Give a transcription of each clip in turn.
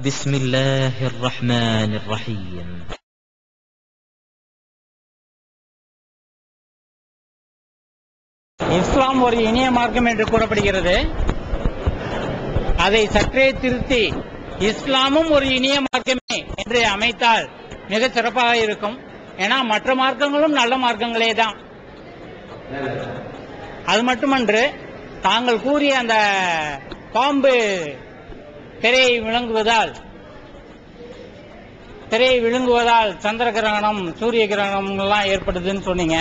بسم الله الرحمن الرحيم. இஸ்லாம் ஒரு இனிய மார்க்கம் என்று கூறப்படுகிறது. அதை சற்றே திருத்தி இஸ்லாமும் ஒரு இனிய மார்க்கமே என்று அமைத்தால் மிக சிறப்பாக இருக்கும். ஏன்னா மற்ற மார்க்கங்களும் நல்ல மார்க்கங்களே தான். அது மட்டுமன்று, தாங்கள் கூறிய அந்த பாம்பு திரையை விழுங்குவதால் சந்திர கிரகணம், சூரிய கிரகணம் எல்லாம் ஏற்படுதுன்னு சொன்னீங்க.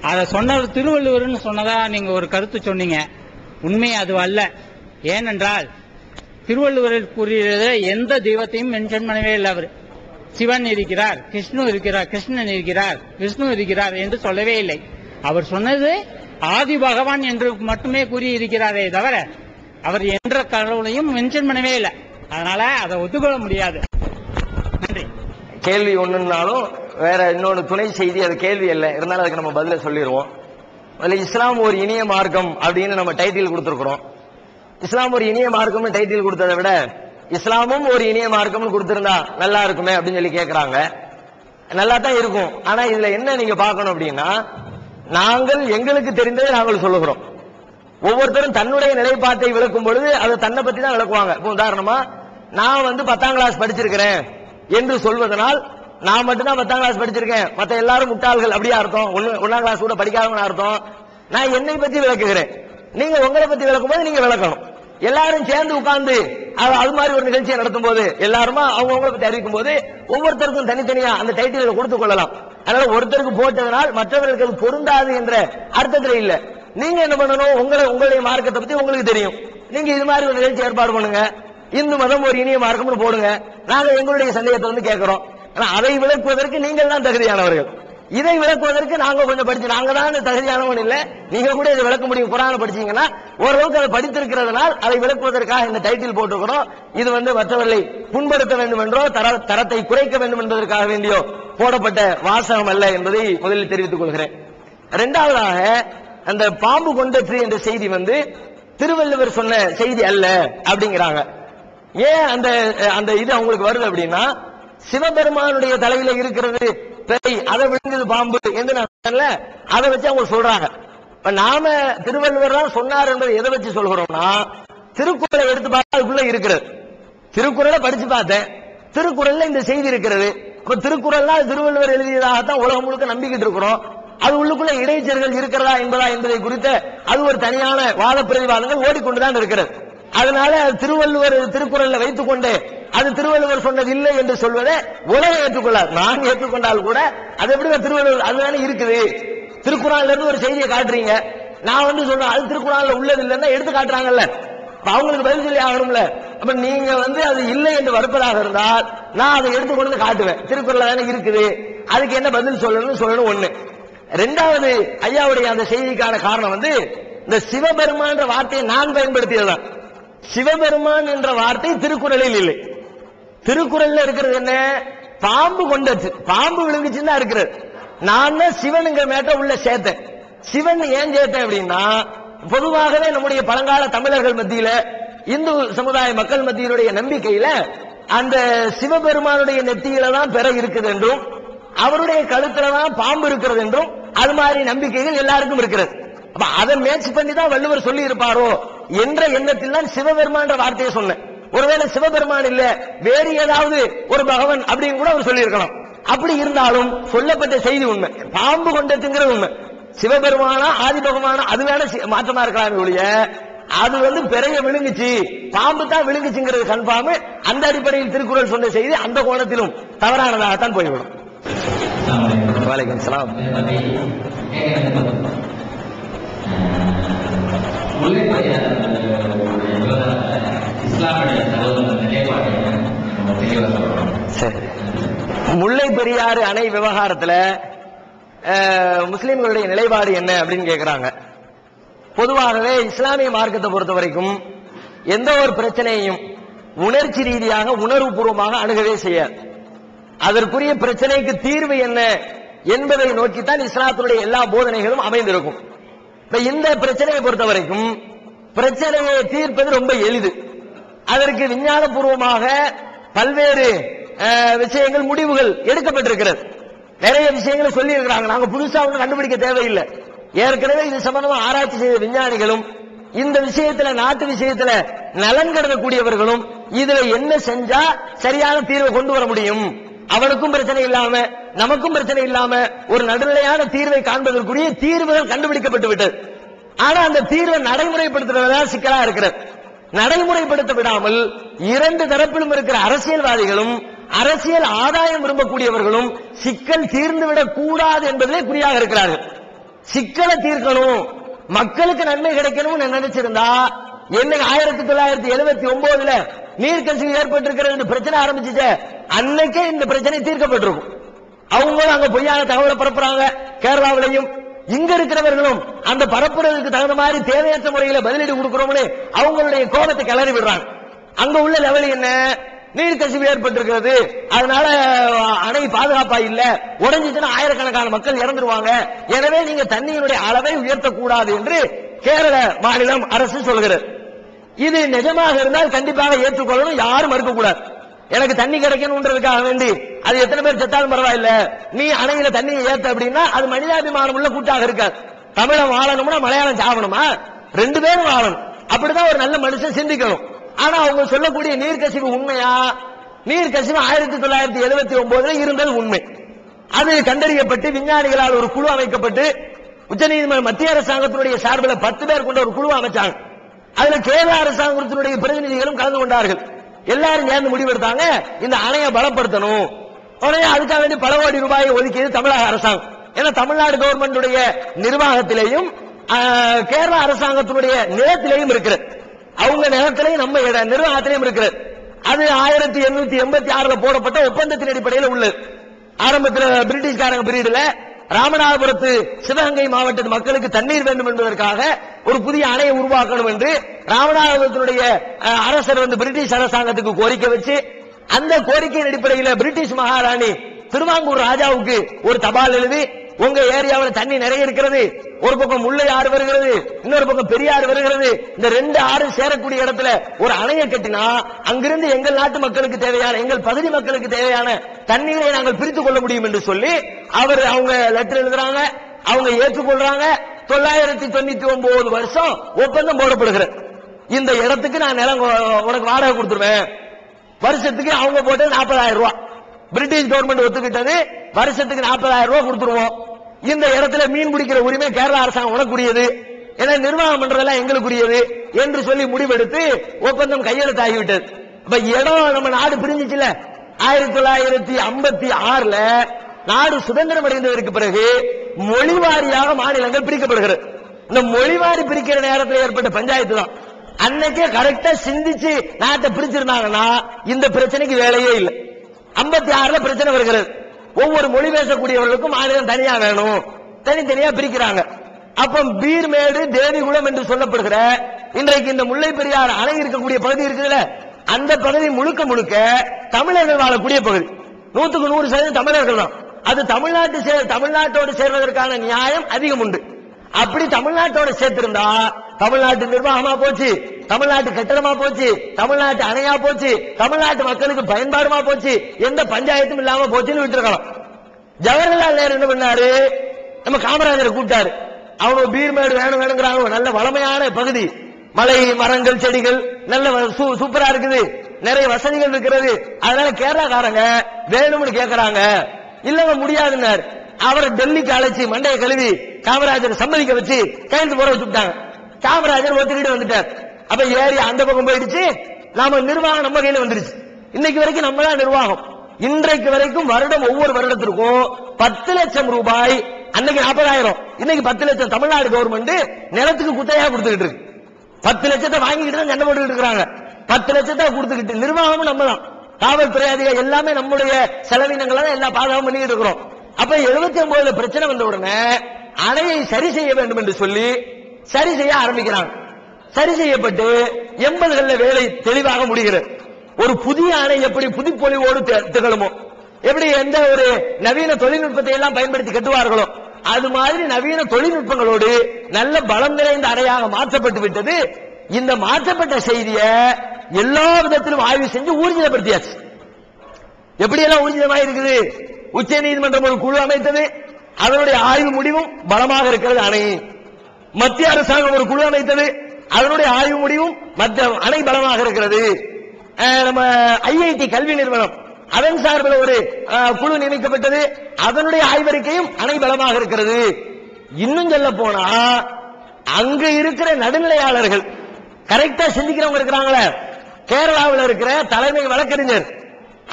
அதை சொன்னது திருவள்ளுவர்னு சொன்னதா நீங்க ஒரு கருத்து சொன்னீங்க. உண்மை அது அல்ல. ஏனென்றால் திருவள்ளுவரில் கூறியது எந்த தெய்வத்தையும் மென்ஷன் பண்ணவே இல்லை. அவர் சிவன் இருக்கிறார், கிருஷ்ணன் இருக்கிறார், விஷ்ணு இருக்கிறார் என்று சொல்லவே இல்லை. அவர் சொன்னது ஆதி பகவான் என்று மட்டுமே கூறியிருக்கிறாரே தவிர அவர் என்ற கடவுளையும் மென்ஷன் பண்ணவே இல்லை. அதனால அதை ஒத்துக்கொள்ள முடியாது. நன்றி. கேள்வி ஒண்ணுனாலும் வேற இன்னொன்று துணை செய்தி, அது கேள்வி அல்ல, இருந்தாலும் அதுக்கு நம்ம பதில சொல்லிடுவோம். அதுல இஸ்லாம் ஒரு இனிய மார்க்கம் அப்படின்னு நம்ம டைட்டில் கொடுத்திருக்கிறோம். இஸ்லாம் ஒரு இனிய மார்க்கம்னு டைட்டில் கொடுத்ததை விட இஸ்லாமும் ஒரு இனிய மார்க்கம்னு கொடுத்திருந்தா நல்லா இருக்குமே அப்படின்னு சொல்லி கேட்கிறாங்க. நல்லா தான் இருக்கும். ஆனா இதுல என்ன நீங்க பார்க்கணும் அப்படின்னா, நாங்கள் எங்களுக்கு தெரிந்ததை நாங்கள் சொல்லுகிறோம். ஒவ்வொருத்தரும் தன்னுடைய நிலைப்பாட்டை விளக்கும் பொழுது அதை தன்னை பத்தி தான் விளக்குவாங்க. இப்போ உதாரணமா, நான் 10ஆம் கிளாஸ் படிச்சிருக்கிறேன் என்று சொல்வதனால் நான் மட்டும்தான் 10ஆம் கிளாஸ் படிச்சிருக்கேன், மற்ற எல்லாரும் முட்டாள்கள் அப்படியே அர்த்தம். 1ஆம் கிளாஸ் கூட படிக்காதவங்க அர்த்தம். நான் என்னை பத்தி விளக்குகிறேன், நீங்க உங்களை பத்தி விளக்கும் போது நீங்க விளக்கணும். எல்லாரும் சேர்ந்து உட்கார்ந்து அது மாதிரி ஒரு நிகழ்ச்சியை நடத்தும் போது எல்லாருமா அவங்களை பத்தி அறிவிக்கும் போது ஒவ்வொருத்தருக்கும் தனித்தனியா அந்த டைட்டில் கொடுத்துக் கொள்ளலாம். அதனால ஒருத்தருக்கு போட்டதனால் மற்றவர்களுக்கு அது பொருந்தாது என்ற அர்த்தத்தில் இல்ல. நீங்க என்ன பண்ணணும், உங்களுடைய மார்க்கத்தை பத்தி உங்களுக்கு தெரியும். நீங்க இது மாதிரி ஒரு நிகழ்ச்சி ஏற்பாடு பண்ணுங்க. இந்து மதம் ஒரு இனிய மார்க்கம்னு போடுங்க. நாங்க எங்களுடைய சந்தேகத்தை கேட்கிறோம். ஆனா அதை விளக்குவதற்கு நீங்கள் தான் தகுதியானவர்கள். இதை விளக்குவதற்கு நாங்க கொஞ்சம் படிச்சு, நாங்க தான் தகுதியானவன் இல்ல, நீங்க கூட இதை விளக்க முடியும். குர்ஆனை படிச்சீங்கன்னா ஓரளவுக்கு அதை படித்திருக்கிறதுனால் அதை விளக்குவதற்காக இந்த டைட்டில் போட்டுக்கிறோம். இது மற்றவர்களை புண்படுத்த வேண்டும் என்றோ தரத்தை குறைக்க வேண்டும் என்பதற்காக வேண்டியோ போடப்பட்ட வாசகம் அல்ல என்பதை முதலில் தெரிவித்துக் கொள்கிறேன். இரண்டாவதாக, அந்த பாம்பு கொண்டற்று என்ற செய்தி திருவள்ளுவர் சொன்ன செய்தி அல்ல அப்படிங்கிறாங்க. ஏன் அந்த இது அவங்களுக்கு வருது அப்படின்னா, சிவபெருமானுடைய தலையில இருக்கிறது பெரை, அதை விழுந்தது பாம்பு என்று நான் சொன்னேன்ல, அதை வச்சு அவங்க சொல்றாங்க. இப்ப நாம திருவள்ளுவர் தான் சொன்னார் என்பதை எதை வச்சு சொல்கிறோம்னா, திருக்குறளை எடுத்து பார்த்தா அதுக்குள்ள இருக்கிறது. திருக்குறளை படிச்சு பார்த்தேன், திருக்குறள்ல இந்த செய்தி இருக்கிறது. அப்ப திருக்குறள்லாம் திருவள்ளுவர் எழுதியதாகத்தான் உலகம் முழுக்க நம்பிக்கிட்டு இருக்கிறோம். அது உள்ளுக்குள்ள இடைச்செருகள் இருக்கிறதா என்பதை குறித்த அது ஒரு தனியான வாத பிரதிவாதங்கள் ஓடிக்கொண்டுதான் இருக்கிறது. அதனால திருவள்ளுவர் திருக்குறள்ல வைத்துக் கொண்டு அது திருவள்ளுவர் சொன்னது இல்லை என்று சொல்வதை உலகம் ஏற்றுக்கொள்ளார். நான் ஏற்றுக்கொண்டால் கூட அது எப்படி திருவள்ளுவர் அதுதானே இருக்குது. திருக்குறள்ல இருந்து ஒரு செய்தியை காட்டுறீங்க, நான் சொல்றேன் அது திருக்குறள்ல உள்ளது இல்லைன்னா எடுத்து காட்டுறாங்கல்ல, அவங்களுக்கு பதில் சொல்லி ஆகணும்ல. அப்ப நீங்க அது இல்லை என்று வருப்பதாக இருந்தால் நான் அதை எடுத்துக்கொண்டு காட்டுவேன், திருக்குறள் தானே இருக்குது, அதுக்கு என்ன பதில் சொல்லணும் ஒண்ணு. ரெண்டாவது, ஐயாவுடைய அந்த செய்திக்கான காரணம் இந்த சிவபெருமான் என்ற வார்த்தையை நான் பயன்படுத்தியதுதான். சிவபெருமான் என்ற வார்த்தை திருக்குறளில் இல்லை. திருக்குறள்ல இருக்கிறது என்ன, பாம்பு கொண்டது, பாம்பு விழுங்குச்சுன்னா இருக்கிறது. நான் சிவனுங்கிற மேட்ட உள்ள சேர்த்தேன். சிவன் ஏன் சேர்த்தேன் அப்படின்னா, பொதுவாகவே நம்முடைய பழங்கால தமிழர்கள் மத்தியில, இந்து சமுதாய மக்கள் மத்தியினுடைய நம்பிக்கையில அந்த சிவபெருமானுடைய நெத்தியில தான் பிற இருக்குது என்றும் அவருடைய கழுத்துல தான் பாம்பு இருக்கிறது என்றும் அது மாதிரி நம்பிக்கைகள் எல்லாருக்கும் இருக்கிறது. அப்ப அதை மேட்ச் பண்ணி தான் வள்ளுவர் சொல்லி இருப்பாரோ என்ற எண்ணத்தில் தான் சிவபெருமான் என்ற வார்த்தையை சொன்னேன். ஒருவேளை சிவபெருமான் இல்ல வேறு ஏதாவது ஒரு பகவான் அப்படின்னு கூட அவர் சொல்லி இருக்கலாம். அப்படி இருந்தாலும் சொல்லப்பட்ட செய்தி உண்மை, பாம்பு கொண்டதுங்கிறது உண்மை. சிவபெருமானா ஆதி பகவானா அது வேணா மாற்றமா இருக்கலாம் ஒழிய அது பிறைய விழுங்குச்சு, பாம்பு தான் விழுங்குச்சுங்கிறது கன்ஃபார்ம். அந்த அடிப்படையில் திருக்குறள் சொன்ன செய்தி அந்த கோணத்திலும் தவறானதாகத்தான் போய்விடும். வலைக்கம் சலாம். முல்லை பெரியாறு அணை விவகாரத்துல முஸ்லிம்களுடைய நிலைப்பாடு என்ன அப்படின்னு கேட்கிறாங்க. பொதுவாகவே இஸ்லாமிய மார்க்கத்தை பொறுத்த வரைக்கும் எந்த ஒரு பிரச்சனையையும் உணர்ச்சி ரீதியாக உணர்வுபூர்வமாக அணுகவே செய்யாது. அதற்குரிய பிரச்சனைக்கு தீர்வு என்ன என்பதை நோக்கித்தான் இஸ்லாத்தினுடைய எல்லா போதனைகளும் அமைந்திருக்கும். இந்த பிரச்சனையை பொறுத்த வரைக்கும் பிரச்சனையை தீர்ப்பது ரொம்ப எளிது. அதற்கு விஞ்ஞான பூர்வமாக பல்வேறு விஷயங்கள் முடிவுகள் எடுக்கப்பட்டிருக்கிறது. நிறைய விஷயங்களை சொல்லி இருக்கிறாங்க. நாங்க புதுசா ஒன்றும் கண்டுபிடிக்க தேவையில்லை. ஏற்கனவே இது சம்பந்தமா ஆராய்ச்சி செய்த விஞ்ஞானிகளும் இந்த விஷயத்துல நாட்டு விஷயத்துல நலன் கருதக்கூடியவர்களும் இதுல என்ன செஞ்சா சரியான தீர்வை கொண்டு வர முடியும், அவனுக்கும் பிரச்சனை இல்லாம நமக்கும் பிரச்சனை இல்லாம ஒரு நடுநிலையான தீர்வை காண்பதற்குரிய தீர்வுகள் கண்டுபிடிக்கப்பட்டு விட்டது. ஆனா அந்த தீர்வை நடைமுறைப்படுத்துறதுதான் சிக்கலா இருக்கிறது. நடைமுறைப்படுத்த விடாமல் இரண்டு தரப்பிலும் இருக்கிற அரசியல்வாதிகளும் அரசியல் ஆதாயம் விரும்பக்கூடியவர்களும் சிக்கல் தீர்ந்துவிடக் கூடாது என்பதிலே குறியாக இருக்கிறார்கள். சிக்கலை தீர்க்கணும், மக்களுக்கு நன்மை கிடைக்கணும்னு நினைச்சிருந்தா என்னைக்கு 1979 நீர்க்கசிவு ஏற்பட்டிருக்கிறது பிரச்சனை ஆரம்பிச்சுச்சு, அன்னைக்கே இந்த பிரச்சனை தீர்க்கப்பட்டிருக்கும். அவங்களும் அங்க பொய்யான தகவலை பரப்புறாங்க. கேரளாவிலையும் இங்க இருக்கிறவர்களும் அந்த பரப்புறதுக்கு தகுந்த மாதிரி தேவையற்ற முறையில பதிலீடு கொடுக்கிறோம்னு அவங்களுடைய கோபத்தை கிளறி விடுறாங்க. அங்க உள்ள லெவல் என்ன, நீர்க்கசிவு ஏற்பட்டிருக்கிறது, அதனால அணை பாதுகாப்பா இல்ல, உடைஞ்சிச்சுன்னா ஆயிரக்கணக்கான மக்கள் இறந்துருவாங்க, எனவே நீங்க தண்ணியினுடைய அளவை உயர்த்தக்கூடாது என்று கேரள மாநிலம் அரசு சொல்கிறது. இது நிஜமாக இருந்தால் கண்டிப்பாக ஏற்றுக்கொள்ளணும், யாரும் மறுக்கக்கூடாது. எனக்கு தண்ணி கிடைக்கணும்ன்றதுக்காக வேண்டி அது எத்தனை பேர் செத்தாலும் பரவாயில்ல, நீ அணையில தண்ணியை ஏத்த அப்படின்னா அது மனிதாபிமானம் உள்ள கூட்டாக இருக்காது. தமிழன் வாழணும்னா மலையாளம் சாவணுமா, ரெண்டு பேரும் வாழணும், அப்படிதான் ஒரு நல்ல மனுஷன் சிந்திக்கணும். ஆனா அவங்க சொல்லக்கூடிய நீர்க்கசிவு உண்மையா? நீர்க்கசிவு 1979 இருந்தது உண்மை. அது கண்டறியப்பட்டு விஞ்ஞானிகளால் ஒரு குழு அமைக்கப்பட்டு உச்சநீதிமன்ற மத்திய அரசாங்கத்தினுடைய சார்பில் 10 பேர் கொண்ட ஒரு குழு அமைச்சாங்க. அதுல கேரள அரசாங்கத்தினுடைய பிரதிநிதிகளும் கலந்து கொண்டார்கள். எல்லாரும் சேர்ந்து முடிவெடுத்தாங்க, இந்த அணையை பலப்படுத்தணும். உடனே அதுக்காக வேண்டி பல கோடி ரூபாயை ஒதுக்கியது தமிழக அரசாங்கம். ஏன்னா தமிழ்நாடு கவர்மெண்டுடைய நிர்வாகத்திலேயும் கேரள அரசாங்கத்தினுடைய நிலத்திலேயும் இருக்கிறது, அவங்க நிலத்திலேயும் நம்ம நிர்வாகத்திலேயும் இருக்கிறது. அது 1886 போடப்பட்ட ஒப்பந்தத்தின் அடிப்படையில் உள்ளது. ஆரம்பத்தில் பிரிட்டிஷ்காரங்க பீரியட்ல ராமநாதபுரத்து சிவகங்கை மாவட்ட மக்களுக்கு தண்ணீர் வேண்டும் என்பதற்காக ஒரு புதிய அணையை உருவாக்கணும் என்று ராமநாதபுரத்தினுடைய அரசர் பிரிட்டிஷ் அரசாங்கத்துக்கு கோரிக்கை வச்சு, அந்த கோரிக்கையின் அடிப்படையில் பிரிட்டிஷ் மகாராணி திருவாங்கூர் ராஜாவுக்கு ஒரு தபால் எழுதி, உங்க ஏரியாவில் தண்ணி நிறைய இருக்கிறது, ஒரு பக்கம் முல்லை ஆறு வருகிறது, இன்னொரு பக்கம் பெரியாறு வருகிறது, இந்த ரெண்டு ஆறு சேரக்கூடிய இடத்துல ஒரு அணையை கட்டினா அங்கிருந்து எங்கள் நாட்டு மக்களுக்கு தேவையான, எங்கள் பகுதி மக்களுக்கு தேவையான தண்ணீரை நாங்கள் பிரித்துக் கொள்ள முடியும் என்று சொல்லி அவங்க லெட்டர் எழுதுறாங்க, அவங்க ஏற்றுக்கொள்றாங்க. 999 வருஷம் ஒப்பந்தம் போடப்படுகிறது. இந்த இடத்துக்கு நான் நிலம் உனக்கு வாடகை கொடுத்துருவேன், வருஷத்துக்கு அவங்க போட்டது 40,000 ரூபாய். பிரிட்டிஷ் கவர்மெண்ட் ஒத்துக்கிட்டது, வருஷத்துக்கு 40,000 ரூபாய் கொடுத்துருவோம். இந்த இடத்துல மீன் பிடிக்கிற உரிமை கேரள அரசாங்கம் உனக்குரியது, ஏன்னா நிர்வாகம் பண்றதெல்லாம் எங்களுக்குரியது என்று சொல்லி முடிவெடுத்து ஒப்பந்தம் கையெழுத்தாகிவிட்டது. இப்ப இடம் நம்ம நாடு பிரிஞ்சிச்சுல, 1956 நாடு சுதந்திரம் அடைந்ததற்கு பிறகு மொழிவாரியாக மாநிலங்கள் பிரிக்கப்படுகிறது. இந்த மொழிவாரி பிரிக்கிற நேரத்தில் ஏற்பட்ட பஞ்சாயத்து தான். அன்னைக்கே கரெக்டா சிந்திச்சு நாட்டை பிரிச்சிருந்தாங்கன்னா இந்த பிரச்சனைக்கு வேலையே இல்லை. 56 பிரச்சனை வருகிறது. ஒவ்வொரு மொழி பேசக்கூடியவர்களுக்கும் மாநிலம் தனியா வேணும், தனித்தனியா பிரிக்கிறாங்க. அப்ப பீர்மேடு தேவிகுளம் என்று சொல்லப்படுகிற இன்றைக்கு இந்த முல்லை பெரியாறு அணை இருக்கக்கூடிய பகுதி இருக்குதுல, அந்த பகுதி முழுக்க முழுக்க தமிழர்கள் வாழக்கூடிய பகுதி. 100% தமிழர்கள் தான். அது தமிழ்நாட்டோடு சேர்வதற்கான நியாயம் அதிகம் உண்டு. அப்படி தமிழ்நாட்டோட சேர்த்திருந்தா தமிழ்நாட்டு நிர்வாகமா போச்சு, தமிழ்நாட்டு கட்டடமா போச்சு, தமிழ்நாட்டு அணையா போச்சு, தமிழ்நாட்டு மக்களுக்கு பயன்பாடுமா போச்சு, எந்த பஞ்சாயத்தும் இல்லாம போச்சுன்னு விட்டுருக்கலாம். ஜவஹர்லால் நேரு என்ன பண்ணாரு, நம்ம காமராஜரை கூப்பிட்டாரு. அவங்க பீர்மேடு வேணுங்கிறாங்க, நல்ல வளமையான பகுதி, மலை மரங்கள் செடிகள் நல்ல சூப்பரா இருக்குது, நிறைய வசதிகள் இருக்கிறது, அதனால கேரளாக்காரங்க வேணும்னு கேட்கறாங்க. இல்லங்க முடியாதுன்னாரு. அவரை டெல்லிக்கு அழைச்சி மண்டையை கழுவி காமராஜர் சம்மதிக்க வச்சு கையெழுத்து போட வச்சுட்டாங்க. காமராஜர் ஒத்துக்கிட்டு வந்துட்டார். அப்ப ஏறி அந்த பக்கம் போயிடுச்சு, நாம நிர்வாகம் நம்ம கையில வந்துருச்சு. இன்னைக்கு வரைக்கும் நம்ம தான் நிர்வாகம். இன்றைக்கு வரைக்கும் வருடம் ஒவ்வொரு வருடத்திற்கும் 10 லட்சம் ரூபாய், அன்னைக்கு 40,000, இன்னைக்கு 10 லட்சம் தமிழ்நாடு கவர்மெண்ட் நிலத்துக்கு குத்தையா கொடுத்துக்கிட்டு இருக்கு. 10 லட்சத்தை வாங்கிட்டு தான் சண்டை போட்டுக்கிட்டு இருக்காங்க. 10 லட்சத்தை கொடுத்துக்கிட்டு நிர்வாகமும் நம்ம தான், காவல்துறை அதிகாரி எல்லாமே நம்முடைய செலவினங்களை தான் எல்லா பாதுகாப்பு பண்ணிக்கிட்டு இருக்கிறோம். அப்ப 79 பிரச்சனை வந்த உடனே அணையை சரி செய்ய வேண்டும் என்று சொல்லி சரி செய்ய ஆரம்பிக்கிறாங்க. சரி செய்யப்பட்டு 80களில் வேலை தெளிவாக முடிகிறது. ஒரு புதிய அணை எப்படி புதுப்பொலிவோடு திகழுமோ, எப்படி எந்த ஒரு நவீன தொழில்நுட்பத்தை எல்லாம் பயன்படுத்தி கட்டுவார்களோ, அது மாதிரி நவீன தொழில்நுட்பங்களோடு நல்ல பலம் நிறைந்த அணையாக மாற்றப்பட்டு விட்டது. இந்த மாற்றப்பட்ட செய்தியை எல்லா விதத்திலும் ஆய்வு செஞ்சு ஊர்ஜிதப்படுத்தியாச்சு. எப்படி எல்லாம் ஊர்ஜிதமாக இருக்குது? உச்ச நீதிமன்றம் ஒரு குழு அமைத்தது, அதனுடைய ஆய்வு முடிவும் பலமாக இருக்கிறது அணை. மத்திய அரசாங்கம் ஒரு குழு அமைத்தது, அதனுடைய ஆய்வு முடிவும் அணை பலமாக இருக்கிறது. நம்ம ஐஐடி கல்வி நிறுவனம் அதன் சார்பில் ஒரு குழு நியமிக்கப்பட்டது, அதனுடைய ஆய்வறிக்கையும் அணை பலமாக இருக்கிறது. இன்னும் சொல்ல போனா அங்க இருக்கிற நடுநிலையாளர்கள் கரெக்டா சிந்திக்கிறவங்க இருக்கிறாங்களே, கேரளாவில் இருக்கிற தலைமை வழக்கறிஞர்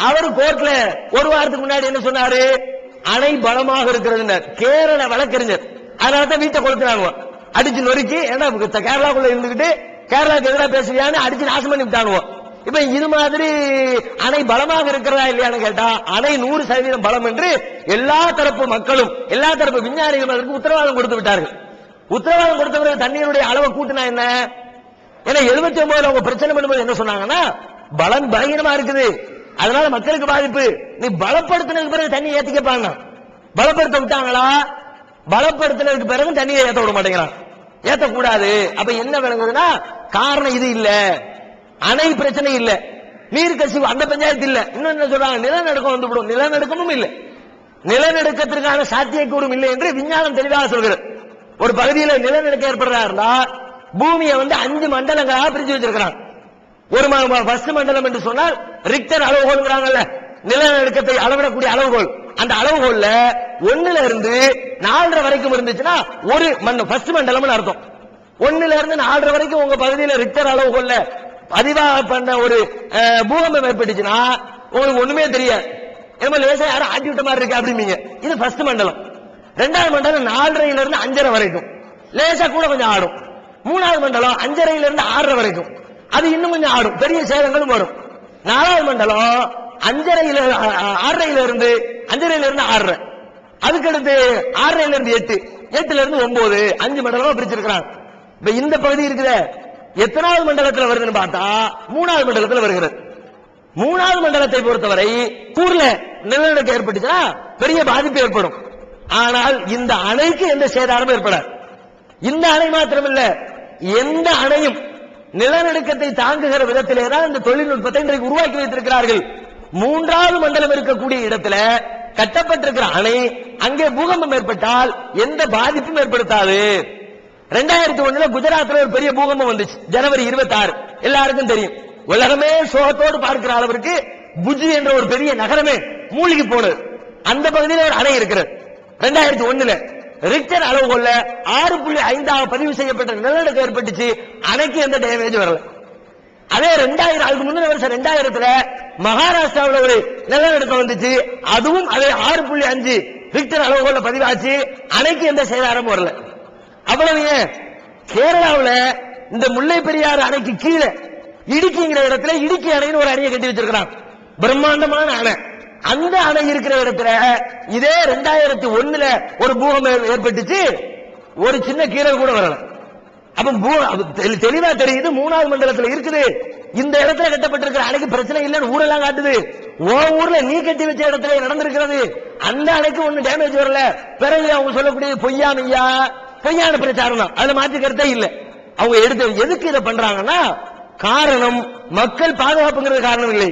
அவர் கோர்ட்ல ஒரு வாரத்துக்கு முன்னாடி என்ன சொன்னாரு? அணை பலமாக இருக்கிறது. கேரள வழக்கறிஞர் அதனால வீட்டை கொளுத்துறாங்க, அடிச்சு நொறுக்கி, ஏன்னா கேரளாக்குள்ள இருந்துகிட்டு கேரளாக்கு எதிராக பேசுவியான்னு அடிச்சு நாசம் பண்ணி விட்டானுவோம். இப்ப இது மாதிரி அணை பலமாக இருக்கிறதா இல்லையான்னு கேட்டா அணை 100% பலம் என்று எல்லா தரப்பு மக்களும் எல்லா தரப்பு விஞ்ஞானிகளும் அதற்கு உத்தரவாதம் கொடுத்து விட்டார்கள். உத்தரவாதம் கொடுத்தவர்கள் தண்ணீருடைய அளவை கூட்டினா என்ன? ஏன்னா 79 அவங்க பிரச்சனை பண்ணும்போது என்ன சொன்னாங்கன்னா, பலம் பலகீனமா இருக்குது, அதனால மக்களுக்கு பாதிப்பு, நீ பலப்படுத்தினதுக்கு பிறகு தண்ணி ஏத்திக்கப்பாங்க. பலப்படுத்த விட்டாங்களா? பலப்படுத்தினதுக்கு பிறகு தண்ணியை ஏத்த விட மாட்டேங்கிறான், ஏத்தக்கூடாது. அப்ப என்ன விளங்குதுன்னா, காரணம் இது இல்ல, அணை பிரச்சனை இல்ல, நீர் கசிவு அந்த பஞ்சாயத்து இல்ல. இன்னும் என்ன சொல்றாங்க? நிலநடுக்கம் வந்துவிடும். நிலநடுக்கமும் இல்லை, நிலநடுக்கத்திற்கான சாத்தியக்கூறும் இல்லை என்று விஞ்ஞானம் தெளிவாக சொல்கிறது. ஒரு பகுதியில் நிலநடுக்கம் ஏற்படுறா இருந்தா பூமியை 5 மண்டலங்களாக பிரிச்சு வச்சிருக்கிறாங்க. ஒரு ஃபர்ஸ்ட் மண்டலம் என்று சொன்னால் ரிக்டர் அளவுகோல்ங்கிறாங்கல்ல, நிலநடுக்கத்தை அளவிடக்கூடிய அளவுகோல். அந்த அளவுகோல்ல 1ல இருந்து 4.5 வரைக்கும் இருந்துச்சுன்னா ஒரு ஃபர்ஸ்ட் மண்டலம் அர்த்தம். 1ல இருந்து 4.5 வரைக்கும் உங்க பகுதியில் ரிக்டர் அளவுகோல்ல பதிவாக பண்ண ஒரு பூகம்பம் ஏற்பட்டுச்சுன்னா உங்களுக்கு ஒண்ணுமே தெரியாது, ஏமா லேசா யாரும் ஆட்டி விட்ட மாதிரி இருக்கு அப்படிம்பீங்க. இது ஃபர்ஸ்ட் மண்டலம். 2வது மண்டலம் 4.5 இருந்து 5.5 வரைக்கும், லேசா கூட கொஞ்சம் ஆடும். 3வது மண்டலம் 5.5 இருந்து 6.5 வரைக்கும், அது இன்னும் கொஞ்சம் ஆடும், பெரிய சேதங்களும் வரும். 4வது மண்டலம் 5.5 இருந்து 6.5, அதுக்கடுத்து 6.5 இருந்து 8, 8ல இருந்து 9, 5 மண்டலமா பிரிச்சிருக்கிறாங்க. இப்ப இந்த பகுதி இருக்குத எத்தனாவது மண்டலத்தில் வருதுன்னு பார்த்தா 3வது மண்டலத்தில் வருகிறது. 3வது மண்டலத்தை பொறுத்தவரை ஊர்ல நிலநடுக்கம் ஏற்பட்டுச்சுன்னா பெரிய பாதிப்பு ஏற்படும். ஆனால் இந்த அணைக்கு எந்த சேதாரமும் ஏற்படாது. இந்த அணை மாத்திரமல்ல, எந்த அணையும் நிலநடுக்கத்தை தாங்குகிற விதத்திலே தான் இந்த தொழில்நுட்பத்தை இன்றைக்கு உருவாக்கி வைத்திருக்கிறார்கள். 3வது மண்டலம் இருக்கக்கூடிய இடத்துல கட்டப்பட்டிருக்கிற அணை அங்கே பூகம்பம் ஏற்பட்டால் எந்த பாதிப்பும் ஏற்படுத்தாது. 2001 குஜராத்ல ஒரு பெரிய பூகம்பம் வந்துச்சு, ஜனவரி 26, எல்லாருக்கும் தெரியும். உலகமே சோகத்தோடு பார்க்கிற அளவிற்கு புஜி என்ற ஒரு பெரிய நகரமே மூழ்கி போனது. அந்த பகுதியில் ஒரு அணை இருக்கிறது. 2001 ரிக்டர் அளவுகோல்ல 6.5 பதிவு செய்யப்பட்ட நிலநடுக்கம் ஏற்பட்டுச்சு, அணைக்கு எந்த டேமேஜ் வரல. அதே 2000 அதுக்கு முந்தின வருஷம் 2000 மகாராஷ்டிராவில் ஒரு நிலநடுக்கம் வந்துச்சு, அதுவும் அதே 6.5 ரிக்டர் அளவுகோல்ல பதிவாச்சு, அணைக்கு எந்த சேதாரமும் வரல. அவ்வளவு ஏன், கேரளாவில் இந்த முல்லை பெரியாறு அணைக்கு கீழே இடுக்கிங்கிற இடத்துல இடுக்கி அணைன்னு ஒரு அணையை கட்டி வச்சிருக்கிறான், பிரம்மாண்டமான அணை. அந்த அணை இருக்கிற இடத்துல இதே 2001 ஒரு பூகம்பம் ஏற்பட்டுச்சு, ஒரு சின்ன கீறல் கூட வரல. அப்ப தெளிவா தெரியுது 3வது மண்டலத்தில் இருக்குது. இந்த இடத்துல கட்டப்பட்டிருக்கிற அணைக்கு பிரச்சனை இல்லைன்னு ஊரெல்லாம் காட்டுது. ஊர்ல நீ கட்டி வச்ச இடத்துல நடந்திருக்கிறது, அந்த அணைக்கு ஒன்னும் டேமேஜ் வரல. பிறகு அவங்க சொல்லக்கூடிய பொய்யான பிரச்சாரம் தான், அதுல மாற்றி கருத்தே இல்லை. அவங்க எதுக்கு இதை பண்றாங்கன்னா, காரணம் மக்கள் பாதுகாப்புங்கிறது காரணம் இல்லை,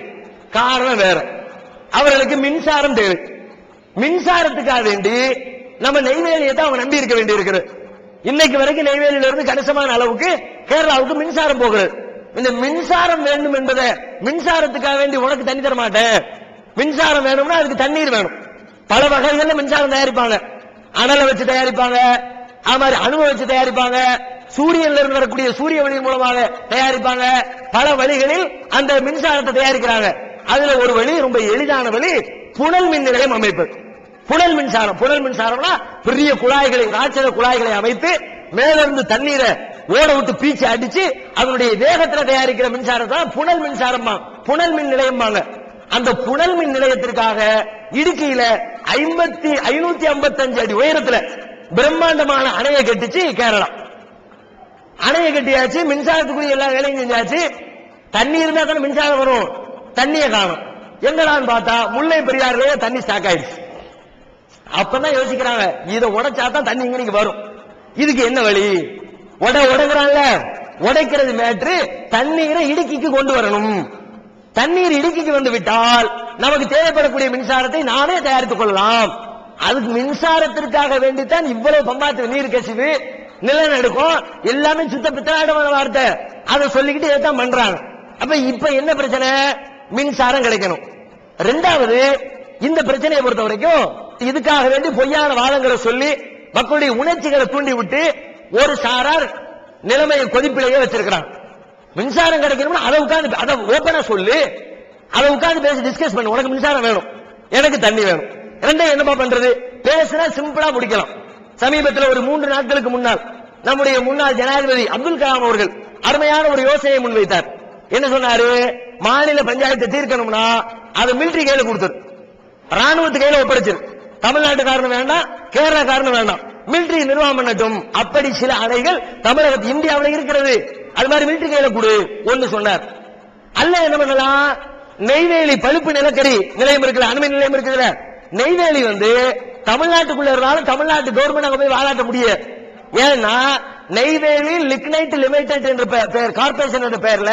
காரணம் வேற. அவர்களுக்கு மின்சாரம் தேவை. மின்சாரத்துக்காக வேண்டி நம்ம நெய்வேலியை தான் அவங்க நம்பி இருக்க வேண்டி இருக்கிறது. இன்னைக்கு வரைக்கும் நெய்வேலியில இருந்து கணிசமான அளவுக்கு கேரளாவுக்கு மின்சாரம் போகிறது. இந்த மின்சாரம் வேண்டும் என்பதை, மின்சாரத்துக்காக வேண்டி உனக்கு தண்ணி தர மாட்டேன், மின்சாரம் வேணும்னா அதுக்கு தண்ணீர் வேணும். பல வகைகள்ல மின்சாரம் தயாரிப்பாங்க, அனலை வச்சு தயாரிப்பாங்க, அது மாதிரி அணுவை வச்சு தயாரிப்பாங்க, சூரியன்ல இருந்து வரக்கூடிய சூரிய ஒளி மூலமாக தயாரிப்பாங்க. பல வழிகளில் அந்த மின்சாரத்தை தயாரிக்கிறாங்க. அதுல ஒரு வழி, ரொம்ப எளிதான வழி, புனல் மின் நிலையம் அமைப்பு. புனல் மின்சாரம்னா பெரிய குழாய்களை, ராட்சத குழாய்களை அமைத்து மேலிருந்து தண்ணீரை ஓட விட்டு பீச்சு அடிச்சு அதனுடைய வேகத்துல தயாரிக்கிற மின்சாரத்தை புனல் மின்சாரம், புனல் மின் நிலையம். அந்த புனல் மின் நிலையத்திற்காக இடுக்கியில 555 அடி உயரத்துல பிரம்மாண்டமான அணையை கட்டிச்சு கேரளா. அணையை கட்டியாச்சு, மின்சாரத்துக்குரிய எல்லா வேலையும் செஞ்சாச்சு. தண்ணி இருந்தா தானே மின்சாரம் வரும், தண்ணியை காணும். என்னடான்னு பார்த்தா முல்லை பெரியாறுலயே தண்ணி ஸ்டாக் ஆயிடுச்சு. அப்பதான் யோசிக்கிறாங்க, இதை உடைச்சாதான் தண்ணி இங்க வரும், இதுக்கு என்ன வழி? உடங்குறான்ல, உடைக்கிறது மேட்ரு. தண்ணீரை இடுக்கிக்கு கொண்டு வரணும். தண்ணீர் இடுக்கிக்கு வந்து விட்டால் நமக்கு தேவைப்படக்கூடிய மின்சாரத்தை நானே தயாரித்துக் கொள்ளலாம். அதுக்கு மின்சாரத்திற்காக வேண்டித்தான் இவ்வளவு பம்பாத்து நீர் கசிவு, நிலநடுக்கம் எல்லாமே சுத்த பித்தலாட்டமான வார்த்தை. அதை சொல்லிக்கிட்டு இதைத்தான் பண்றாங்க. அப்ப இப்ப என்ன பிரச்சனை? மின்சாரம் கிடைக்கணும். ரெண்டாவது, இந்த பிரச்சனையை பொறுத்த வரைக்கும் இதுக்காக வேண்டி பொய்யான வாதங்களை சொல்லி மக்களுடைய உணர்ச்சிகளை தூண்டி விட்டு ஒரு சாரார் நிலைமையை கொதிப்பிலேயே வச்சிருக்கிறாங்க. மின்சாரம் கிடைக்கணும்னா அதை உட்கார்ந்து அதை ஓபனா சொல்லு, அதை உட்கார்ந்து பேசி டிஸ்கஸ் பண்ணு. உனக்கு மின்சாரம் வேணும், எனக்கு தண்ணி வேணும். ரெண்டையும் என்னப்பா பண்றது? பேசினா சிம்பிளா முடிக்கலாம். சமீபத்தில் ஒரு 3 நாட்களுக்கு முன்னால் நம்முடைய முன்னாள் ஜனாதிபதி அப்துல் கலாம் அவர்கள் அருமையான ஒரு யோசனையை முன்வைத்தார். என்ன சொன்னாரு? மாநில பஞ்சாயத்தை தீர்க்கணும்னா அதை மிலிட்டரி கையில கொடுத்துரு, ராணுவத்து கையில ஒப்படைச்சிரு. தமிழ்நாட்டுக்காரன் வேண்டாம், கேரளாக்காரன் வேண்டாம், மிலிட்டரி நிர்வாகம் பண்ணட்டும். அப்படி சில அணைகள் தமிழகத்தில் இந்தியாவில் இருக்கிறது, அது மாதிரி மிலிட்டரி கையில கொடு ஒன்னு சொன்னார். அல்ல என்ன பண்ணலாம்? நெய்வேலி பழுப்பு நிலக்கரி நிலையம் இருக்குல்ல, அணுமின் நிலையம் இருக்குதுல்ல, நெய்வேலி வந்து தமிழ்நாட்டுக்குள்ள இருந்தாலும் தமிழ்நாட்டு கவர்மெண்ட் அங்க போய் வாழாட்ட முடியாது. ஏன்னா நெய்வேலி லிக்னைட் லிமிடெட் என்ற கார்பரேஷன் என்ற பெயர்ல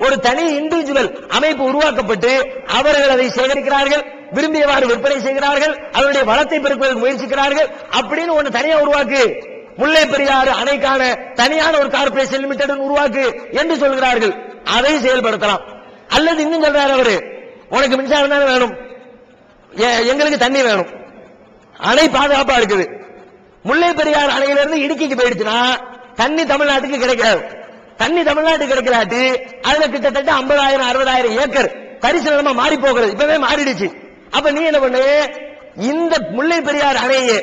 ஒரு தனி இண்டிவிஜுவல் அமைப்பு உருவாக்கப்பட்டு அவர்கள் அதை சேகரிக்கிறார்கள், விரும்பியவாறு விற்பனை செய்கிறார்கள், அதனுடைய வளத்தை பெருக்குவதற்கு முயற்சிக்கிறார்கள். அப்படின்னு ஒன்னு தனியா உருவாக்கு, முல்லை பெரியாறு அணைக்கான தனியான ஒரு கார்பரேஷன் லிமிடெட் உருவாக்கு என்று சொல்கிறார்கள். அதை செயல்படுத்தலாம். அல்லது இன்னும் சொல்றாரு அவரு, உனக்கு மின்சாரம் தானே வேணும், எங்களுக்கு தண்ணி வேணும், அணை பாதுகாப்பா இருக்குது. முல்லை பெரியாறு அணையிலிருந்து இடுக்கிக்கு போயிடுச்சுன்னா தண்ணி தமிழ்நாட்டுக்கு கிடைக்காது. தண்ணி தமிழ்நாட்டுக்கு கிடைக்கலாட்டி அதுல கிட்டத்தட்ட 50,000 60,000 ஏக்கர் தரிசு நிலமா மாறி போகிறது. இப்பவே மாறிடுச்சு. அப்ப நீ என்ன பண்ணு? இந்த முல்லை பெரியாறு அணையை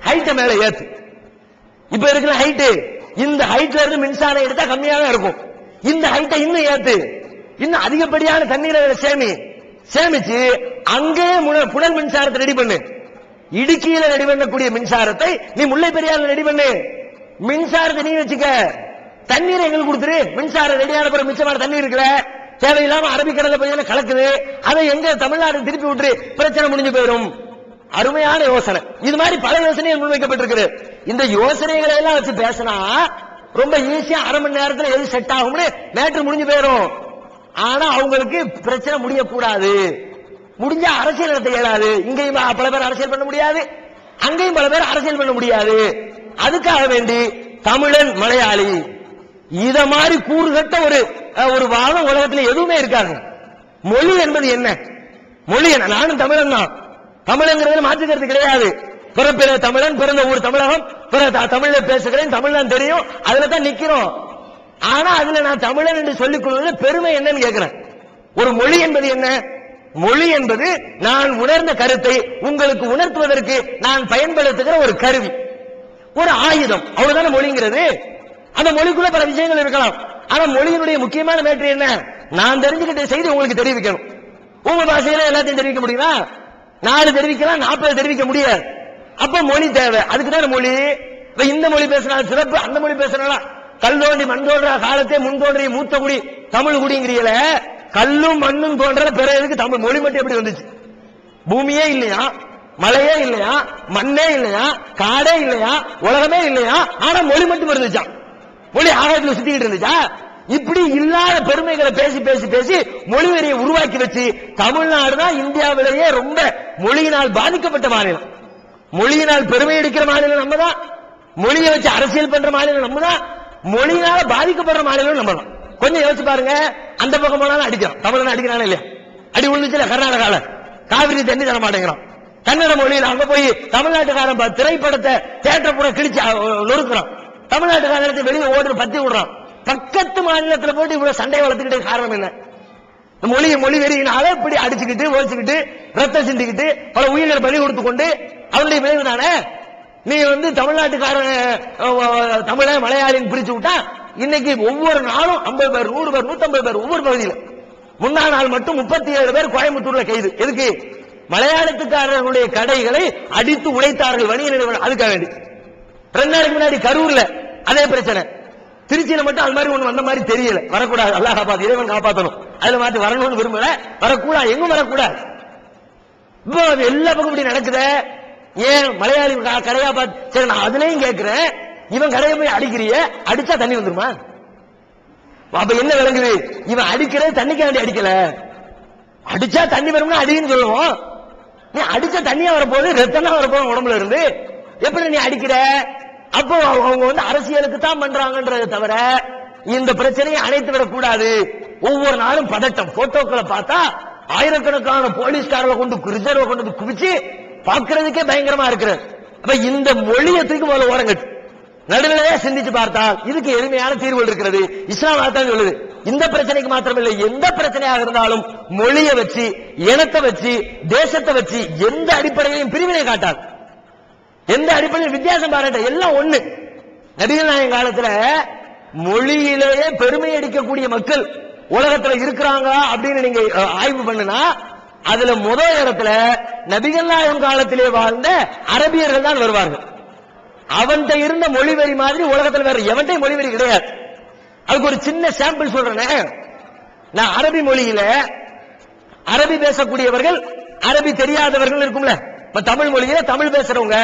ஹைட்ட மேல ஏத்து. இப்ப இருக்கிற ஹைட்டு, இந்த ஹைட்ல இருந்து மின்சாரம் எடுத்தா கம்மியாக இருக்கும். இந்த ஹைட்டை இன்னும் ஏத்து, இன்னும் அதிகப்படியான தண்ணீரை சேமிச்சு அங்கே புனல் மின்சாரத்தை ரெடி பண்ணு. இடுக்கியில ரெடி பண்ணக்கூடிய மின்சாரத்தை நீ முல்லை பெரியாறு ரெடி பண்ணு. மின்சாரத்தை நீ வச்சுக்க, தண்ணீரை எங்களுக்கு கொடுத்துரு. மின்சாரம் ரெடியான பிறகு மிச்சமான தண்ணீர் இருக்குல்ல, தேவையில்லாம அரபிக்கடல போய் கலக்குது, அதை எங்க தமிழ்நாடு திருப்பி விட்டுரு, பிரச்சனை முடிஞ்சு போயிடும். அருமையான யோசனை. இது மாதிரி பல யோசனைகள் முன்வைக்கப்பட்டிருக்கு. இந்த யோசனைகளை எல்லாம் வச்சு பேசினா ரொம்ப ஈஸியா அரை மணி நேரத்தில் எது செட் ஆகும்னு மேட்ரு முடிஞ்சு போயிடும். ஆனா அவங்களுக்கு பிரச்சனை முடியக்கூடாது. முடிஞ்சா அரசியல் நடத்த இயலாது. இங்கேயும் பல பேர் அரசியல் பண்ண முடியாது, அங்கேயும் பல பேர் அரசியல் பண்ண முடியாது. அதுக்காக வேண்டி தமிழன் மலையாளி இத மாதிரி கூறுகட்ட ஒரு வாதம் உலகத்தில் எதுவுமே இருக்காது. மொழி என்பது என்ன? மொழி என்ன? நானும் தமிழன் தான், தமிழங்கிறதுல மாற்றுக்கிறது கிடையாது. பிறப்பில தமிழன், பிறந்த ஊர் தமிழகம், தமிழ்ல பேசுகிறேன், தமிழ் தான் தெரியும், அதுல தான் நிக்கிறோம். ஆனா அதுல நான் தமிழன் என்று சொல்லிக் கொள்வதில் பெருமை என்னன்னு கேட்கிறேன். ஒரு மொழி என்பது என்ன? மொழி என்பது நான் உணர்ந்த கருத்தை உங்களுக்கு உணர்த்துவதற்கு நான் பயன்படுத்துகிற ஒரு கருவி, ஒரு ஆயுதம். அவ்வளவுதான மொழிங்கிறது. அந்த மொழிக்குள்ள பல விஷயங்கள் இருக்கலாம். ஆனா மொழியினுடைய முக்கியமான மேட்ரு என்ன? நான் தெரிஞ்சுக்கிட்ட செய்தி உங்களுக்கு தெரிவிக்கணும். உங்க பாஷையில எல்லாத்தையும் தெரிவிக்க முடியுமா? 4 தெரிவிக்கலாம், 40 தெரிவிக்க முடியாது. அப்ப மொழி தேவை. அதுக்குதான் மொழி. இந்த மொழி பேசினால் சிறப்பு, அந்த மொழி பேசினாலும் கல் தோண்டி மண் தோன்ற காலத்தே முன் தோன்றிய மூத்த குடி தமிழ் குடிங்கிறீல, கல்லும் மண்ணும் தோன்ற பிறகு தமிழ் மொழி மட்டும் எப்படி வந்துச்சு? பூமியே இல்லையா, மலையே இல்லையா, மண்ணே இல்லையா, காடே இல்லையா, உலகமே இல்லையா, ஆனா மொழி மட்டும் இருந்துச்சா? மொழி ஆகாயத்தில் சுத்திக்கிட்டு இருந்துச்சா? இப்படி இல்லாத பெருமைகளை பேசி பேசி பேசி மொழி வரியை உருவாக்கி வச்சு தமிழ்நாடு தான் இந்தியாவிலேயே ரொம்ப மொழியினால் பாதிக்கப்பட்ட மாநிலம். மொழியினால் பெருமை எடுக்கிற மாநிலம் நம்ம தான், மொழியை வச்சு அரசியல் பண்ற மாநிலம் நம்ம தான், மொழியினால பாதிக்கப்படுற மாநிலம் நம்ம தான். கொஞ்சம் யோசிச்சு பாருங்க. அந்த பக்கம் போனாலும் அடிக்கிறோம், தமிழன் அடிக்கிறானே இல்லையா? அடி விழுந்துச்சுல கர்நாடகால, காவிரி தண்ணி தர மாட்டேங்கிறோம். கன்னட மொழியில் அங்க போய் தமிழ்நாட்டுக்காரன் திரைப்படத்தை தியேட்டர் கூட கிழிச்சு நொறுக்கிறோம், தமிழ்நாட்டுக்காரத்தை வெளியே ஓடுற பத்தி விடுறான். பக்கத்து மாநிலத்தில் போட்டு இவ்வளவு சண்டை வளர்த்துக்கிட்டு காரணம் என்ன? மொழி வெறியினால இப்படி அடிச்சுக்கிட்டு ஓடிச்சுக்கிட்டு ரத்தம் சிந்திக்கிட்டு பல உயிர்களை பலி கொடுத்து கொண்டு அவனுடைய விளைவு தானே. நீ தமிழ்நாட்டுக்காரன் தமிழ மலையாளின்னு பிரிச்சு விட்டா இன்னைக்கு ஒவ்வொரு நாளும் 50 பேர் 100 பேர் 150 பேர் ஒவ்வொரு பகுதியில். முன்னா நாள் மட்டும் 37 பேர் கோயம்புத்தூர்ல கைது. எதுக்கு? மலையாளத்துக்காரர்களுடைய கடைகளை அடித்து உடைத்தார்கள் வணிக நிறுவனம். அதுக்காக வேண்டி 2 நாளைக்கு முன்னாடி கரூர்ல அதே பிரச்சனை. திருச்சியில மட்டும் அது மாதிரி ஒண்ணு வந்த மாதிரி தெரியல. வரக்கூடாது, அல்லாஹ் காப்பாத்து, இறைவன் காப்பாற்றணும். அதுல மாத்தி வரணும்னு விரும்பல, வரக்கூடாது, எங்கும் வரக்கூடாது. இப்போ எல்லா பக்கம் இப்படி நடக்குத. ஏன் மலையாளி கடையா பார்த்து? சரி, நான் அதுலயும் கேட்கிறேன், இவன் கடையை போய் அடிக்கிறிய, அடிச்சா தண்ணி வந்துருமா? அப்ப என்ன விளங்குது? இவன் அடிக்கிறது தண்ணிக்காண்டி அடிக்கல. அடிச்சா தண்ணி வரும்னா அடின்னு சொல்லுவோம். நீ அடிச்சா தண்ணியா வரப்போகுது, ரத்தம் தான் வரப்போகும் உடம்புல இருந்து. எப்படி நீ அடிக்கிற? அப்போ அவங்க வந்து அரசியலுக்கு தான் பண்றாங்கன்றதை தவிர இந்த பிரச்சனையை அணைத்து விடக்கூடாது. ஒவ்வொரு நாளும் பதட்டம். போட்டோக்களை பார்த்தா ஆயிரக்கணக்கான போலீஸ்காரர்களை கொண்டு ரிசர்வ் கொண்டு குவிச்சு பார்க்கறதுக்கே பயங்கரமா இருக்கிறது. அப்ப இந்த மொழியத்துக்கு முதல்ல ஓரங்கட்டு நடுநிலையா சிந்திச்சு பார்த்தால் இதுக்கு எளிமையான தீர்வுகள் இருக்கிறது. இஸ்லாம் தான் சொல்லுது. இந்த பிரச்சனைக்கு மாத்திரமில்லை, எந்த பிரச்சனையாக இருந்தாலும் மொழியை வச்சு, இனத்தை வச்சு, தேசத்தை வச்சு எந்த அடிப்படையிலும் பிரிவினை காட்டாது. எந்த அடிப்படையில் வித்தியாசம் பாராட்ட, எல்லாம் ஒண்ணு. நபிகள் நாயகம் காலத்துல மொழியிலேயே பெருமை அடிக்கக்கூடிய மக்கள் உலகத்துல இருக்கிறாங்க அப்படின்னு நீங்க ஆய்வு பண்ணுனா அதுல முதல் இடத்துல நபிகள் நாயகம் காலத்திலே வாழ்ந்த அரபியர்கள் தான் வருவார்கள். அவன்கிட்ட இருந்த மொழிவெறி மாதிரி உலகத்தில் வேற எவன்கிட்ட மொழிவெறி கிடையாது. அதுக்கு ஒரு சின்ன சாம்பிள் சொல்றேன். நான் அரபி மொழியில அரபி பேசக்கூடியவர்கள், அரபி தெரியாதவர்கள் இருக்கும்ல. இப்ப தமிழ் மொழியில தமிழ் பேசுறவங்க,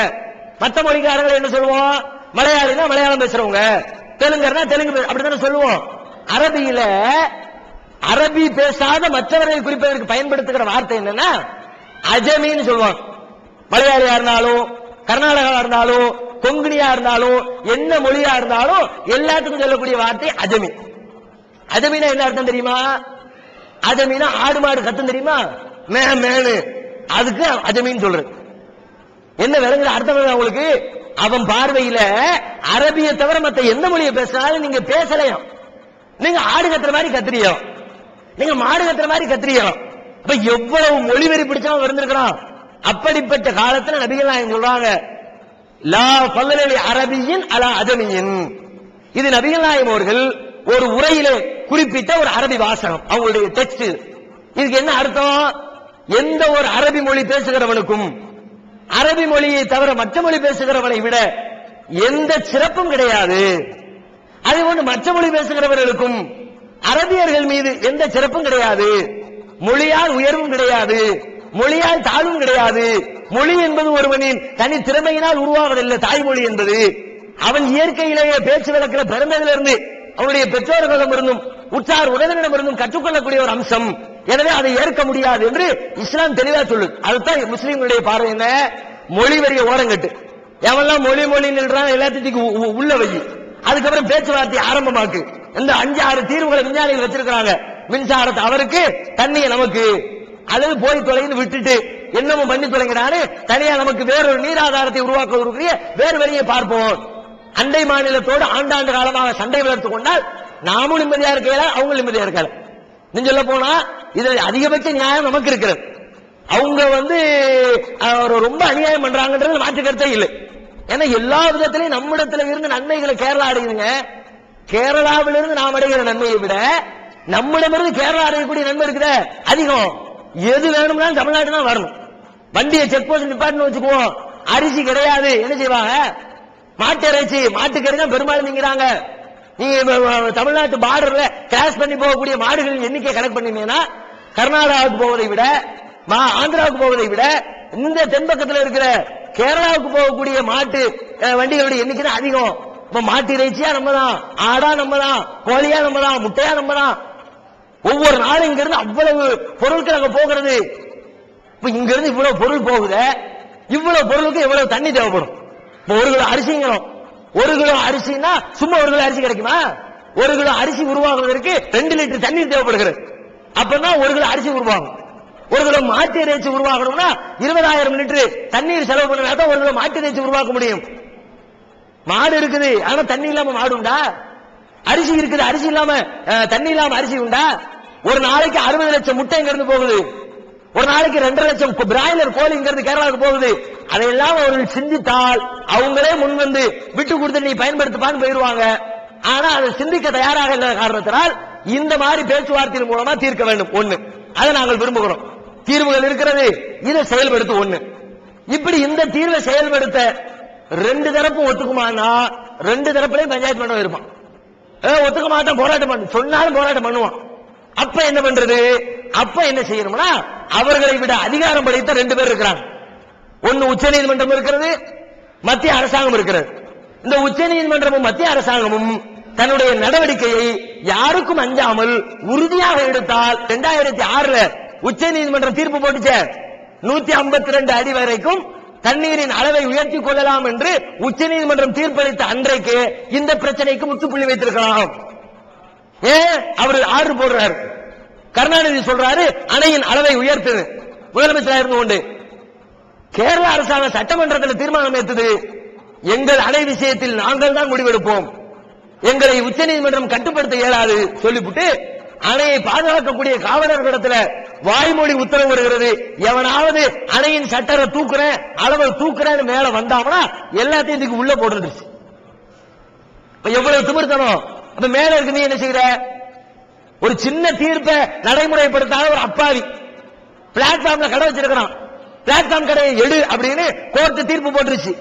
மற்ற மொழிக்காரர்கள் என்ன சொல்லுவோம்? மலையாளினா மலையாளம் பேசுறவங்க, தெலுங்கர்னா தெலுங்கு, அப்படித்தானே சொல்லுவோம். அரபியில அரபி பேசாத மற்றவர்களை குறிப்பதற்கு பயன்படுத்துகிற வார்த்தை என்னன்னா அஜமின்னு சொல்லுவாங்க. மலையாளியா இருந்தாலும், கர்நாடகா இருந்தாலும், கொங்குனியா இருந்தாலும், என்ன மொழியா இருந்தாலும் எல்லாத்துக்கும் சொல்லக்கூடிய வார்த்தை அஜமி. அஜமினா என்ன அர்த்தம் தெரியுமா? அஜமினா ஆடு மாடு கத்தும் தெரியுமா? மேனு, அதுக்கு அஜமின்னு சொல்றது. என்ன விளங்குற அர்த்தம் உங்களுக்கு? அவன் பார்வையில அரபியை தவிர மற்ற எந்த மொழியை பேசினாலும் நீங்க பேசலையும், நீங்க ஆடு கத்துற மாதிரி கத்திரியோ, நீங்க மாடு கத்துற மாதிரி கத்திரியோ. அப்ப எவ்வளவு மொழிவெறி பிடிச்சவன் இருந்திருக்கிறான். அப்படிப்பட்ட காலத்துல நபிகள் நாயகம் சொல்றாங்க, லா ஃபல்லலி அரபியின் அலா அஜமியின். இது நபிகள் நாயகம் அவர்கள் ஒரு உரையிலே குறிப்பிட்ட ஒரு அரபி வாசகம், அவங்களுடைய டெக்ஸ்ட். இதுக்கு என்ன அர்த்தம்? எந்த ஒரு அரபி மொழி பேசுகிறவனுக்கும் அரபி மொழியை தவிர மற்ற மொழி பேசுகிறவனை விட எந்த சிறப்பும் கிடையாது. அதே போன்று மற்ற மொழி பேசுகிறவர்களுக்கும் அரபியர்கள் மீது எந்த சிறப்பும் கிடையாது. மொழியால் உயர்வும் கிடையாது, மொழியால் தாழ்வும் கிடையாது. மொழி என்பது ஒருவனின் தனி திறமையினால் உருவாவதில்லை. தாய்மொழி என்பது அவன் இயற்கையிலேயே பேச்சு வழக்கிற பிறந்ததிலிருந்து அவனுடைய பெற்றோர்களிடம் இருந்தும் உற்றார் உறவினரிடம் இருந்தும் கற்றுக்கொள்ளக்கூடிய ஒரு அம்சம். எனவே அதை ஏற்க முடியாது என்று இஸ்லாம் தெளிவா சொல்லுது. அதுதான் முஸ்லீம்களுடைய பார்வை. என்ன? மொழி வரிய ஓரங்கட்டு. எவெல்லாம் மொழி மொழி நின்றான் எல்லாத்தையும் உள்ள வை. அதுக்கப்புறம் பேச்சுவார்த்தை ஆரம்பமாக்கு. இந்த 5-6 தீர்வுகளை விஞ்ஞானிகள் வச்சிருக்கிறாங்க. மின்சாரத்தை அவருக்கு, தண்ணியை நமக்கு, அல்லது போய் தொலைன்னு விட்டுட்டு என்னமோ பண்ணி தொலைங்கிறாரு. தனியா நமக்கு வேறொரு நீராதாரத்தை உருவாக்க வேறு வழியை பார்ப்போம். அண்டை மாநிலத்தோடு ஆண்டாண்டு காலமாக சண்டை வளர்த்துக் கொண்டால் நாமும் நிம்மதியா இருக்கல, அவங்க நிம்மதியா இருக்கல. நீ சொல்ல போனா இதுல அதிகபட்ச நியாயம் நமக்கு இருக்கிறது. அவங்க ரொம்ப அநியாயம் பண்றாங்கன்றது மாற்று கருத்தே இல்லை. ஏன்னா எல்லா விதத்திலையும் நம்மிடத்துல இருந்து நன்மைகளை கேரளா அடையுதுங்க. கேரளாவிலிருந்து நாம் அடைகிற நன்மையை விட நம்மிடமிருந்து கேரளா அடையக்கூடிய நன்மை இருக்குத அதிகம். எது வேணும்னா தமிழ்நாட்டு தான் வரணும். வண்டியை செக் போஸ்ட் நிப்பாட்டு வச்சுக்குவோம். அரிசி கிடையாது, என்ன செய்வாங்க? மாட்டு இறைச்சி, மாட்டுக்கறி தான் பெரும்பாலும் நீங்கிறாங்க. நீங்க தமிழ்நாட்டு பார்டர்ல கிராஸ் பண்ணி போகக்கூடிய மாடுகளின் எண்ணிக்கை கணக்கு பண்ணீங்கன்னா கர்நாடகாவுக்கு போவதை விட, ஆந்திராவுக்கு போவதை விட இந்த தென்பக்கத்தில் இருக்கிற கேரளாவுக்கு போகக்கூடிய மாட்டு வண்டிகளுடைய எண்ணிக்கை தான் அதிகம். இப்ப மாட்டு இறைச்சியா நம்ம தான், ஆடா நம்ம தான், கோழியா நம்ம தான், முட்டையா நம்ம தான். ஒவ்வொரு நாளும் இங்க இருந்து அவ்வளவு பொருட்கள் அங்க போகிறது. இப்ப இங்க இருந்து இவ்வளவு பொருள் போகுது. இவ்வளவு பொருளுக்கு எவ்வளவு தண்ணி தேவைப்படும்? 1 கிலோ அரிசிங்கிறோம். 1 கிலோ அரிசினா சும்மா 1 கிலோ அரிசி கிடைக்குமா? 1 கிலோ அரிசி உருவாகுவதற்கு 2 லிட்டர் தண்ணீர் தேவைப்படுகிறது. அப்பதான் 1 கிலோ அரிசி உருவாகும். 1 கிலோ மாட்டு இறைச்சி உருவாகணும்னா 20,000 லிட்டர் தண்ணீர் செலவு பண்ணா தான் 1 கிலோ மாட்டு இறைச்சி உருவாக்க முடியும். மாடு இருக்குது, ஆனா தண்ணி இல்லாம மாடு உண்டா? அரிசி இருக்குது, அரிசி இல்லாம தண்ணி இல்லாம அரிசி உண்டா? ஒரு நாளைக்கு 60 லட்சம் முட்டை இங்க இருந்து போகுது. ஒரு நாளைக்கு 2.5 லட்சம் பிராய்லர் கோழி இங்க இருந்து கேரளாவுக்கு போகுது. அதையெல்லாம் அவர்கள் சிந்தித்தால் அவங்களே முன் வந்து விட்டு கொடுத்து நீ பயன்படுத்தப்பான்னு போயிருவாங்க. ஆனா அதை சிந்திக்க தயாராக இல்லாத காரணத்தினால் இந்த மாதிரி பேச்சுவார்த்தையின் மூலமா தீர்க்க வேண்டும். ஒண்ணு, அதை நாங்கள் விரும்புகிறோம். தீர்வுகள் இருக்கிறது, இதை செயல்படுத்த. ஒண்ணு, இப்படி இந்த தீர்வை செயல்படுத்த 2 தரப்பும் ஒத்துக்குமானா 2 தரப்புலையும் பஞ்சாயத்து மன்றம் இருப்பான். ஒத்துக்க மாட்டான், போராட்டம் பண்ண சொன்னாலும் போராட்டம் பண்ணுவான். அப்ப என்ன பண்றது? அப்ப என்ன செய்யணும்னா அவர்களை விட அதிகாரம் படைத்த 2 பேர் இருக்கிறாங்க. ஒன்னு உச்ச நீதிமன்றம் இருக்கிறது, மத்திய அரசாங்கம் இருக்கிறது. இந்த உச்ச நீதிமன்றமும் மத்திய அரசாங்கமும் தன்னுடைய நடவடிக்கையை யாருக்கும் அஞ்சாமல் உறுதியாக எடுத்தால் 2006 உச்ச நீதிமன்றம் தீர்ப்பு போட்டுச்சு. 152 அடி வரைக்கும் தண்ணீரின் அளவை உயர்த்திக் கொள்ளலாம் என்று உச்ச நீதிமன்றம் தீர்ப்பளித்த அன்றைக்கு இந்த பிரச்சனைக்கு முற்றுப்புள்ளி வைத்திருக்கலாம். ஏன் அவர் ஆர்டர் போடுறாரு? கருணாநிதி சொல்றாரு அணையின் அளவை உயர்த்து, முதலமைச்சராக இருந்து கொண்டு. கேரள அரசாங்கம் சட்டமன்றத்தில் தீர்மானம் ஏற்றது, எங்கள் அணை விஷயத்தில் நாங்கள் தான் முடிவெடுப்போம், எங்களை உச்ச நீதிமன்றம் கட்டுப்படுத்த இயலாது சொல்லிவிட்டு அணையை பாதுகாக்கக்கூடிய காவலர்களிடத்துல வாய்மொழி உத்தரவு வருகிறது. எவனாவது அணையின் சட்டரை தூக்குறேன், அளவை தூக்குறேன்னு மேல வந்தாங்கன்னா எல்லாத்தையும் இதுக்கு உள்ள போட்டுருச்சு. எவ்வளவு திமிர்த்தனம்! அப்ப மேல இருக்கு, நீ என்ன செய்யற? ஒரு சின்ன தீர்ப்பை நடைமுறைப்படுத்தாத ஒரு அப்பாவி பிளாட்ஃபார்ம்ல கடை வச்சிருக்கிறான். பிளாட்ஃபார்ம் கடையை எடு அப்படின்னு கோர்ட் தீர்ப்பு போட்டுருச்சு.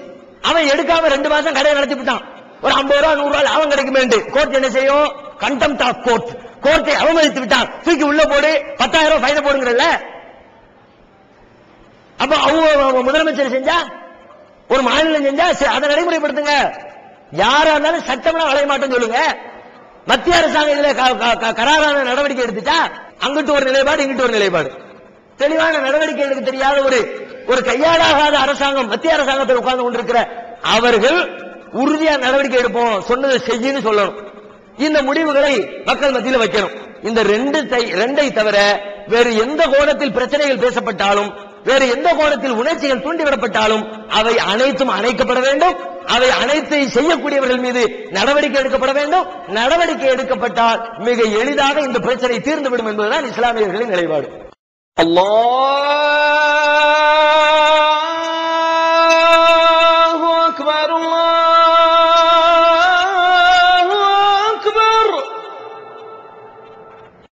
அவன் எடுக்காம 2 மாசம் கடையை நடத்திவிட்டான். ஒரு 50 ரூபா 100 ரூபாய் லாபம் கிடைக்குமே. கோர்ட் என்ன செய்யும்? கண்டெம்ட் ஆஃப் கோர்ட், கோர்ட்டை அவமதித்து விட்டான், தூக்கி உள்ள போடு, 10,000 ரூபாய் ஃபைன் போடுங்கறல்ல. அப்ப அவங்க முதலமைச்சர் செஞ்சா, ஒரு மாநிலம் செஞ்சா அதை நடைமுறைப்படுத்துங்க. யாரா இருந்தாலும் சட்டம்லாம் வளைய மாட்டேன்னு சொல்லுங்க. மத்திய அரசாங்கம் இதுல கராரான நடவடிக்கை எடுத்துட்டா அங்கிட்டு ஒரு நிலைப்பாடு, இங்கிட்டு ஒரு நிலைப்பாடு. தெளிவான நடவடிக்கை எடுக்க தெரியாத ஒரு கையாளாகாத அரசாங்கம் மத்திய அரசாங்கத்தில் உட்கார்ந்து கொண்டிருக்கிற அவர்கள் உறுதியா நடவடிக்கை எடுப்போம், சொன்னதை செய்யன்னு சொல்லணும். இந்த முடிவுகளை மக்கள் மத்தியில் வைக்கணும். இந்த ரெண்டை தவிர வேறு எந்த கோணத்தில் பிரச்சனைகள் பேசப்பட்டாலும், வேறு எந்த கோணத்தில் உணர்ச்சிகள் தூண்டிவிடப்பட்டாலும் அவை அனைத்தும் அணைக்கப்பட வேண்டும். அவை அனைத்தை செய்யக்கூடியவர்கள் மீது நடவடிக்கை எடுக்கப்பட வேண்டும். நடவடிக்கை எடுக்கப்பட்டால் மிக எளிதாக இந்த பிரச்சனை தீர்ந்துவிடும் என்பதுதான் இஸ்லாமியர்களின் நிலைப்பாடு. அல்லாஹ்